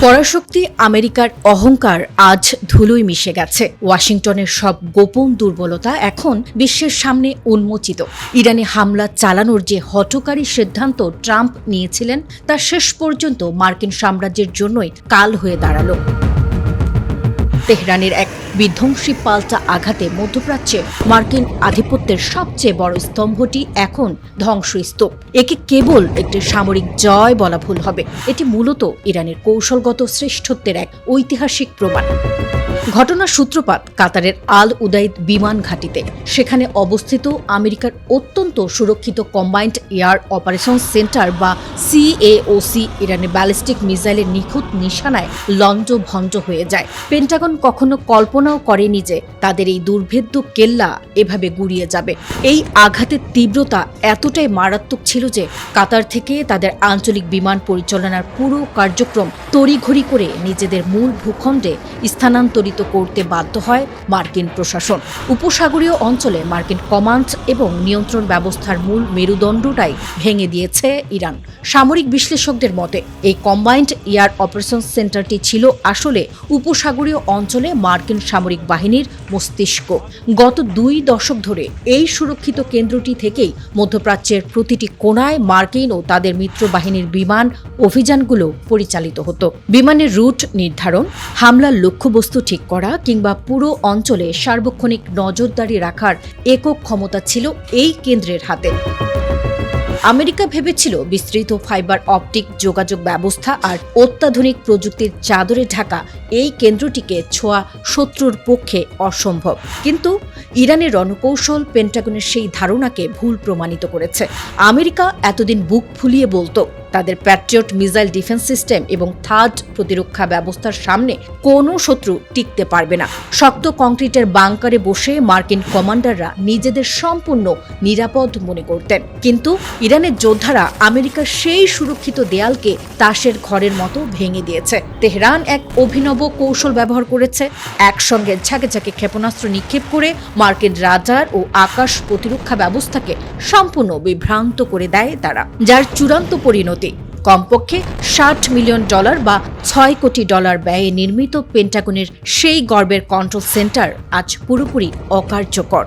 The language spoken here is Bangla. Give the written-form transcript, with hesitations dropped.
পরাশক্তি আমেরিকার অহংকার আজ ধুলোয় মিশে গেছে। ওয়াশিংটনের সব গোপন দুর্বলতা এখন বিশ্বের সামনে উন্মোচিত। ইরানে হামলা চালানোর যে হঠকারী সিদ্ধান্ত ট্রাম্প নিয়েছিলেন তা শেষ পর্যন্ত মার্কিন সাম্রাজ্যের জন্যই কাল হয়ে দাঁড়ালো। তেহরানের এক বিধ্বংসী পাল্টা আঘাতে মধ্যপ্রাচ্যে মার্কিন আধিপত্যের সবচেয়ে বড় স্তম্ভটি এখন ধ্বংসস্তূপ। একে কেবল একটি সামরিক জয় বলা ভুল হবে। এটি মূলত ইরানের কৌশলগত শ্রেষ্ঠত্বের এক ঐতিহাসিক প্রমাণ। ঘটনার সূত্রপাত কাতারের আল উদাইদ বিমান ঘাঁটিতে। সেখানে অবস্থিত আমেরিকার অত্যন্ত সুরক্ষিত কম্বাইন্ড এয়ার অপারেশন সেন্টার বা CAOC ইরানের ব্যালিস্টিক মিসাইলের নিখুঁত নিশানায় লণ্ডভণ্ড হয়ে যায়। পেন্টাগন কখনো কল্পনাও করেনি যে তাদের এই দুর্ভেদ্য কেল্লা এভাবে গুড়িয়ে যাবে। এই আঘাতের তীব্রতা এতটাই মারাত্মক ছিল যে কাতার থেকে তাদের আঞ্চলিক বিমান পরিচালনার পুরো কার্যক্রম তড়িঘড়ি করে নিজেদের মূল ভূখণ্ডে স্থানান্তরিত করতে বাধ্য হয় মার্কিন প্রশাসন। উপসাগরীয় অঞ্চলে মার্কিন কমান্ড এবং নিয়ন্ত্রণ ব্যবস্থার মূল মেরুদণ্ডটাই ভেঙে দিয়েছে ইরান। সামরিক বিশ্লেষকদের মতে এই কম্বাইন্ড এয়ার অপারেশন সেন্টারটি ছিল আসলে উপসাগরীয় অঞ্চলে মার্কিন সামরিক বাহিনীর মস্তিষ্ক। গত 2 দশক ধরে এই সুরক্ষিত কেন্দ্রটি থেকেই মধ্যপ্রাচ্যের প্রতিটি কোণায় মার্কিন ও তাদের মিত্র বাহিনীর বিমান অভিযানগুলো পরিচালিত হতো। বিমানের রুট নির্ধারণ, হামলার লক্ষ্যবস্তু ঠিক করা কিংবা পুরো অঞ্চলে সার্বক্ষণিক নজরদারি রাখার একক ক্ষমতা ছিল এই কেন্দ্রের হাতে। আমেরিকা ভেবেছিল বিস্তৃত ফাইবার অপটিক যোগাযোগ ব্যবস্থা আর অত্যাধুনিক প্রযুক্তির চাদরে ঢাকা এই কেন্দ্রটিকে ছোঁয়া শত্রুর পক্ষে অসম্ভব। কিন্তু ইরানের রণকৌশল পেন্টাগনের সেই ধারণাকে ভুল প্রমাণিত করেছে। আমেরিকা এতদিন বুক ফুলিয়ে বলতো তাদের প্যাট্রিয়ট মিসাইল ডিফেন্স সিস্টেম এবং থার্ড প্রতিরক্ষা ব্যবস্থার সামনে কোনো শত্রু টিকতে পারবে না। শক্ত কংক্রিটের বাংকারে বসে মার্কিন কমান্ডাররা নিজেদের সম্পূর্ণ নিরাপদ মনে করতেন। কিন্তু ইরানের যোদ্ধারা আমেরিকার সেই সুরক্ষিত দেয়ালকে তাসের ঘরের মতো ভেঙে দিয়েছে। তেহরান এক অভিনব কৌশল ব্যবহার করেছে। একসঙ্গে ঝাঁকে ঝাঁকে ক্ষেপণাস্ত্র নিক্ষেপ করে মার্কিন রাডার ও আকাশ প্রতিরক্ষা ব্যবস্থাকে সম্পূর্ণ বিভ্রান্ত করে দেয় তারা, যার চূড়ান্ত পরিণতি কমপক্ষে $60 মিলিয়ন বা $6 কোটি ব্যয়ে নির্মিত পেন্টাগনের সেই গর্বের কন্ট্রোল সেন্টার আজ পুরোপুরি অকার্যকর।